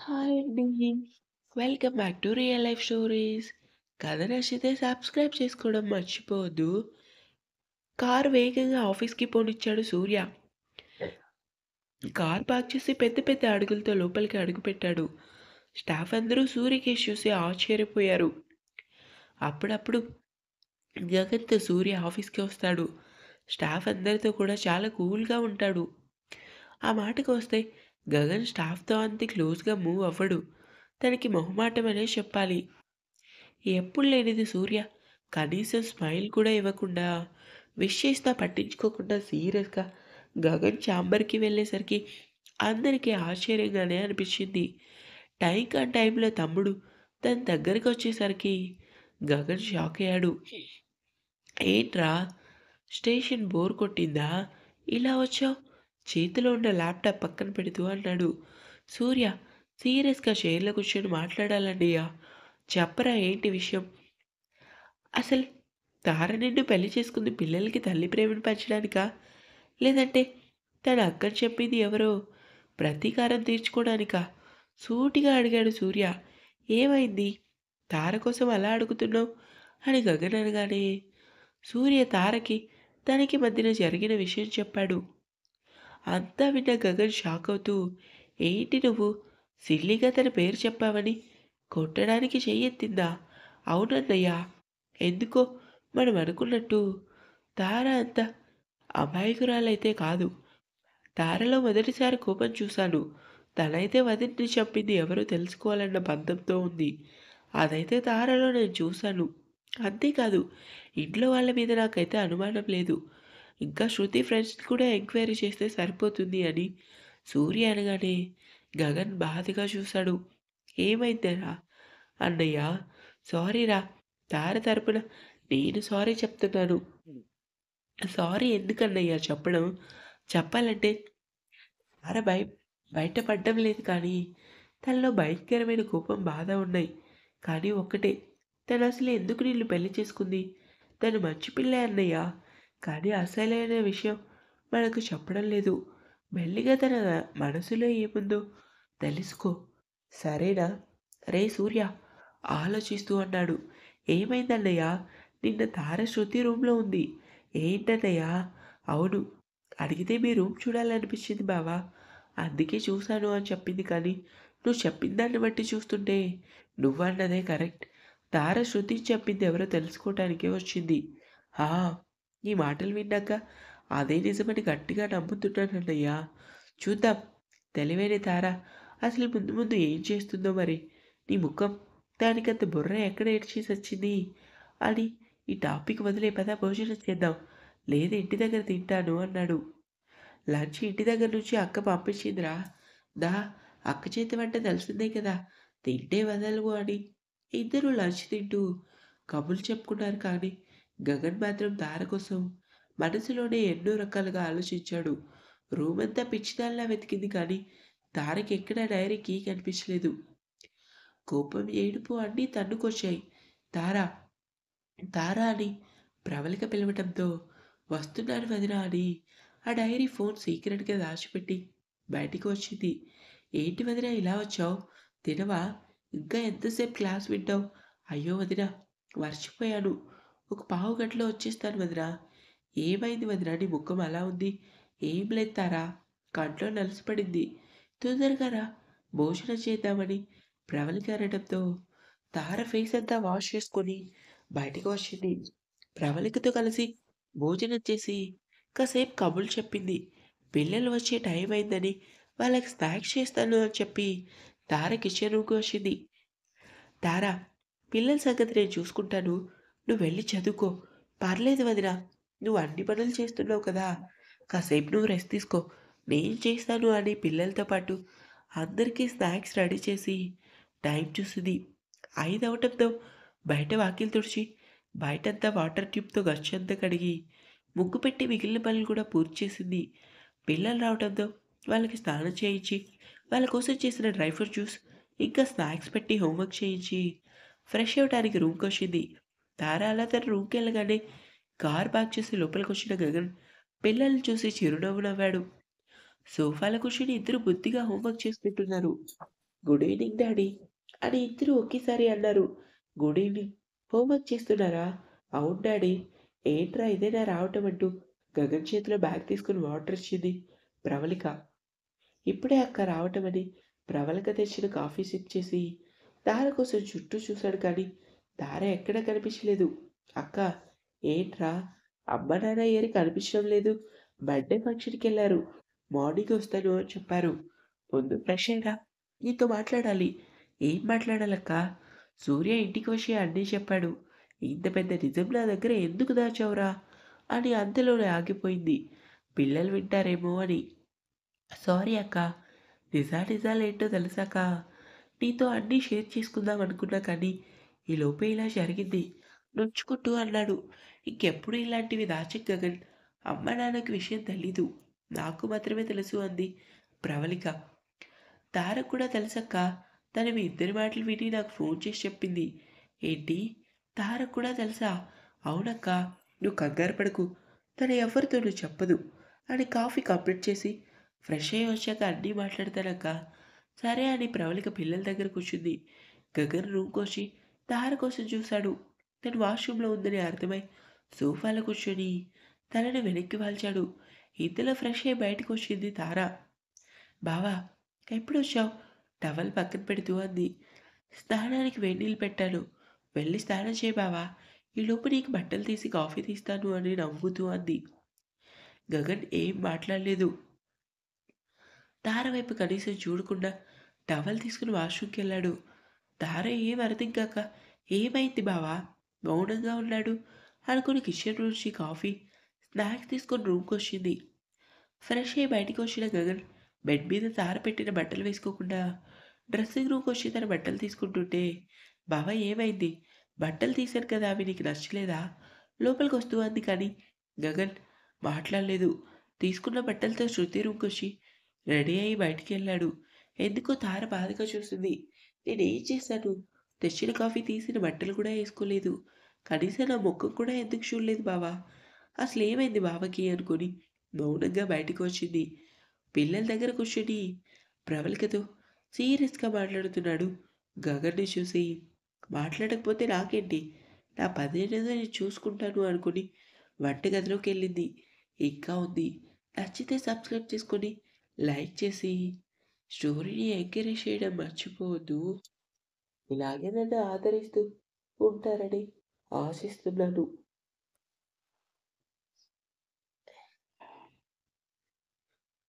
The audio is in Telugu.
హాయ్ అండి. Welcome back to real life stories. కథ నచ్చితే సబ్స్క్రైబ్ చేసుకోవడం మర్చిపోవద్దు. కారు వేగంగా ఆఫీస్‌కి పోనిచ్చాడు సూర్య. కారు పార్క్ చేసి పెద్ద పెద్ద అడుగులతో లోపలికి అడుగుపెట్టాడు. స్టాఫ్ అందరూ సూర్యకేసి చూసి ఆశ్చర్యపోయారు. అప్పుడప్పుడు గగన్‌తో సూర్య ఆఫీస్‌కి వస్తాడు. స్టాఫ్ అందరితో కూడా చాలా కూల్‌గా ఉంటాడు. ఆ మాటకొస్తే గగన్ స్టాఫ్‌తో అంత క్లోజ్‌గా మూవ్ అవ్వడు. తనకి మొహమాటమనే చెప్పాలి. ఎప్పుడు లేనిది సూర్య కనీసం స్మైల్ కూడా ఇవ్వకుండా, విష్ చేసినా పట్టించుకోకుండా సీరియస్‌గా గగన్ ఛాంబర్‌కి వెళ్ళేసరికి అందరికీ ఆశ్చర్యంగానే అనిపించింది. టైంలో తమ్ముడు తన దగ్గరకొచ్చేసరికి గగన్ షాకయ్యాడు. ఏంట్రా స్టేషన్ బోర్ కొట్టిందా? ఇలా వచ్చావు? చేతిలో ఉన్న ల్యాప్‌టాప్ పక్కన పెడుతూ అన్నాడు. సూర్య సీరియస్‌గా చైర్‌లో కూర్చొని మాట్లాడాలన్నయ్య. చెప్పరా ఏంటి విషయం? అసలు తార నిన్ను పెళ్లి చేసుకుంది పిల్లలకి తల్లి ప్రేమను పంచడానికా? లేదంటే తన అక్కని చెప్పింది ఎవరో ప్రతీకారం తీర్చుకోవడానికా? సూటిగా అడిగాడు సూర్య. ఏమైంది? తార కోసం అలా అడుగుతున్నావు? అని గగన్ అనగానే సూర్య తారకి, తనకి మధ్యన జరిగిన విషయం చెప్పాడు. అంతా విన్న గగన్ షాక్ అవుతూ, ఏంటి నువ్వు సిల్లీగా తన పేరు చెప్పావని కొట్టడానికి చెయ్యెత్తిందా? అవునన్నయ్య. ఎందుకో మనం అనుకున్నట్టు తార అంత అమాయకురాలైతే కాదు. తారలో మొదటిసారి కోపం చూశాను. తనైతే వదిన్ని చంపింది ఎవరో తెలుసుకోవాలన్న బంధంతో ఉంది. అదైతే తారలో నేను చూశాను. అంతేకాదు ఇంట్లో వాళ్ళ మీద నాకైతే అనుమానం లేదు. ఇంకా శృతి ఫ్రెండ్స్‌ని కూడా ఎంక్వైరీ చేస్తే సరిపోతుంది అని సూర్య అనగానే గగన్ బాధగా చూశాడు. ఏమైందిరా? అన్నయ్య సారీరా! తార తరపున నేను సారీ చెప్తున్నాను. సారీ ఎందుకన్నయ్య చెప్పడం? చెప్పాలంటే తార బయట పడడం లేదు కానీ, తనలో భయంకరమైన కోపం, బాధ ఉన్నాయి. కానీ ఒక్కటే, తనసలు ఎందుకు నిన్ను పెళ్లి చేసుకుంది? తను మంచి పిల్లే అన్నయ్య. కానీ అసలైన విషయం మనకు చెప్పడం లేదు. మెల్లిగా తన మనసులో ఏముందో తెలుసుకో. సరేనా? రేయ్ సూర్య ఆలోచిస్తూ అన్నాడు. ఏమైందన్నయ్య? నిన్న తార శృతి రూమ్‌లో ఉంది. ఏంటన్నయ్య? అవును. అడిగితే మీ రూమ్ చూడాలనిపించింది బావ. అందుకే చూశాను అని చెప్పింది కానీ, నువ్వు చెప్పిన దాన్ని బట్టి చూస్తుంటే నువ్వన్నదే కరెక్ట్. తార శృతి చెప్పింది ఎవరో తెలుసుకోవటానికే వచ్చింది. ఆ! ఈ మాటలు విన్నాక అదే నిజమని గట్టిగా నమ్ముతున్నానన్నయ్య. చూద్దాం తెలివైన తార అసలు ముందు ముందు ఏం చేస్తుందో మరి. నీ ముఖం దానికంత బుర్ర ఎక్కడ ఏడ్చి సచ్చింది అని ఈ టాపిక్ వదిలే పద భోజనం చేద్దాం. లేదు ఇంటి దగ్గర తింటాను అన్నాడు. లంచ్ ఇంటి దగ్గర నుంచి అక్క పంపించిందిరా. దా అక్క చేతి వంట తెలిసిందే కదా! తింటే వదలవు అని ఇద్దరూ లంచ్ తింటూ కబుర్లు చెప్పుకున్నారు కానీ గగన్ మాత్రం తార కోసం మనసులోనే ఎన్నో రకాలుగా ఆలోచించాడు. రూమంతా పిచ్చిదానిలా వెతికింది కానీ తారకి ఎక్కడా డైరీ కీ కనిపించలేదు. కోపం, ఏడుపు అన్నీ తన్నుకొచ్చాయి. తార తారా అని ప్రవళిక పిలవటంతో వస్తున్నాను వదినా అని ఆ డైరీ ఫోన్ సీక్రెట్గా దాచిపెట్టి బయటికి వచ్చింది. ఏంటి వదినా ఇలా వచ్చావు? తినవా? ఇంకా ఎంతసేపు క్లాస్ వింటావు? అయ్యో వదినా మర్చిపోయాను. ఒక పావు గంటలో వచ్చేస్తాను వదినా. ఏమైంది వదినా నీ ముఖం అలా ఉంది? ఏం లేదు తారా కంట్లో నలిసిపడింది. తొందరగా రా భోజనం చేద్దామని ప్రవళిక అనడంతో తార ఫేస్ అంతా వాష్ చేసుకొని బయటికి వచ్చింది. ప్రవళికతో కలిసి భోజనం చేసి కాసేపు కబుర్లు చెప్పింది. పిల్లలు వచ్చే టైం అయిందని వాళ్ళకి స్నాక్స్ చేస్తాను అని చెప్పి తార కిచెన్ రూమ్‌కి వచ్చింది. తార పిల్లల సంగతి నేను చూసుకుంటాను. నువ్వు వెళ్లి చదువుకో. పర్లేదు వదినా. నువ్వు అన్ని పనులు చేస్తున్నావు కదా! కాసేపు నువ్వు రెస్ట్ తీసుకో. నేను చేస్తాను అని పిల్లలతో పాటు అందరికీ స్నాక్స్ రెడీ చేసి టైం చూసింది. 5 అవటంతో బయట వాకిలి తుడిచి, బయటంతా వాటర్ ట్యూబ్‌తో గచ్చంతా కడిగి, ముగ్గు పెట్టి మిగిలిన పనులు కూడా పూర్తి చేసింది. పిల్లలు రావడంతో వాళ్ళకి స్నానం చేయించి, వాళ్ళ కోసం చేసిన డ్రై ఫ్రూట్ జ్యూస్, ఇంకా స్నాక్స్ పెట్టి హోంవర్క్ చేయించి, ఫ్రెష్ అవ్వడానికి రూమ్‌కొచ్చింది. తార అలా తన రూమ్‌కెళ్ళగానే కార్ పార్క్ చేసి లోపలికొచ్చిన గగన్ పిల్లల్ని చూసి చిరునవ్వు నవ్వాడు. సోఫాలో కూర్చొని ఇద్దరు బుద్ధిగా హోంవర్క్ చేసుకుంటున్నారు. గుడ్ ఈవెనింగ్ డాడీ అని ఇద్దరు ఒకేసారి అన్నారు. Good evening. హోంవర్క్ చేస్తున్నారా? అవును డాడీ. ఏంట్రా ఇదేనా రావటం అంటూ గగన్ చేతిలో బ్యాగ్ తీసుకుని వాటర్ ఇచ్చింది ప్రవళిక. ఇప్పుడే అక్క రావటమని ప్రవళిక తెచ్చిన కాఫీ సిప్ చేసి తార కోసం చుట్టూ చూశాడు కానీ తార ఎక్కడా కనిపించలేదు. అక్క ఏంట్రా అమ్మ నాన్న ఏరి కనిపించడం లేదు. బర్త్డే ఫంక్షన్కి వెళ్ళారు. మార్నింగ్ వస్తాను అని చెప్పారు. ముందు ఫ్రెష్ అయ్యరా, నీతో మాట్లాడాలి. ఏం మాట్లాడాలక్క? సూర్య ఇంటికి వచ్చి అన్నీ చెప్పాడు. ఇంత పెద్ద నిజం నా దగ్గర ఎందుకు దాచావురా అని అంతలోనే ఆగిపోయింది. పిల్లలు వింటారేమో అని. సారీ అక్క. నిజాలేంటో తెలిసాక నీతో అన్నీ షేర్ చేసుకుందాం అనుకున్నా కానీ ఈలోపే ఇలా జరిగింది. నొచ్చుకుంటూ అన్నాడు. ఇంకెప్పుడు ఇలాంటివి దాచకు గగన్. అమ్మ నాన్నకి విషయం తెలీదు. నాకు మాత్రమే తెలుసు అంది ప్రవళిక. తారకు కూడా తెలుసక్క. తను మీ ఇద్దరి మాటలు విని నాకు ఫోన్ చేసి చెప్పింది. ఏంటి? తారకు కూడా తెలుసా? అవునక్క. నువ్వు కంగారు పడకు. తను ఎవరితోనూ చెప్పదు అని కాఫీ కంప్లీట్ చేసి ఫ్రెష్ అయ్యి వచ్చాక అన్నీ మాట్లాడతానక్క. సరే అని ప్రవళిక పిల్లల దగ్గర కూర్చుంది. గగన్ రూమ్కి వచ్చి తార కోసం చూశాడు. తను వాష్రూమ్లో ఉందని అర్థమై సోఫాలో కూర్చొని తనని వెనక్కి వాల్చాడు. ఇంతలో ఫ్రెష్ అయ్యి బయటకు వచ్చింది తార. బావా ఎప్పుడొచ్చావు? టవల్ పక్కన పెడుతూ అంది. స్నానానికి వేడినీళ్ళు పెట్టాను. వెళ్ళి స్నానం చేయి బావా. ఈలోపు నీకు బట్టలు తీసి కాఫీ తీస్తాను అని నవ్వుతూ అంది. గగన్ ఏం మాట్లాడలేదు. తార వైపు కనీసం చూడకుండా టవల్ తీసుకుని వాష్రూమ్కి వెళ్ళాడు. తార ఏం అర్థం కాక ఏమైంది బావా మౌనంగా ఉన్నాడు అనుకుని కిచెన్ నుంచి కాఫీ స్నాక్స్ తీసుకొని రూమ్కి వచ్చింది. ఫ్రెష్ అయ్యి బయటికి వచ్చిన గగన్ బెడ్ మీద తార పెట్టిన బట్టలు వేసుకోకుండా డ్రెస్సింగ్ రూమ్కి వచ్చి తన బట్టలు తీసుకుంటుంటే బావ ఏమైంది? బట్టలు తీశాను కదా అవి నీకు నచ్చలేదా? లోపలికి వస్తూ అంది కానీ గగన్ మాట్లాడలేదు. తీసుకున్న బట్టలతో శృతి రూమ్కి వచ్చి రెడీ అయ్యి బయటికి వెళ్ళాడు. ఎందుకో తార బాధగా చూసింది. నేనేం చేశాను? తెచ్చిన కాఫీ తీసిన బట్టలు కూడా వేసుకోలేదు. కనీసం నా ముఖం కూడా ఎందుకు చూడలేదు బావా? అసలు ఏమైంది బావకి అనుకొని మౌనంగా బయటకు వచ్చింది. పిల్లల దగ్గర కూర్చొని ప్రవళికతో సీరియస్గా మాట్లాడుతున్నాడు. గగన్ని చూసి మాట్లాడకపోతే నాకేంటి, నా పనేదో నేను చూసుకుంటాను అనుకుని వంటగదిలోకి వెళ్ళింది. ఇంకా ఉంది. నచ్చితే సబ్స్క్రైబ్ చేసుకొని లైక్ చేసి స్టోరీని ఎంకరేజ్ చేయడం మర్చిపోవద్దు. ఇలాగే నన్ను ఆదరిస్తూ ఉంటారని ఆశిస్తున్నాను.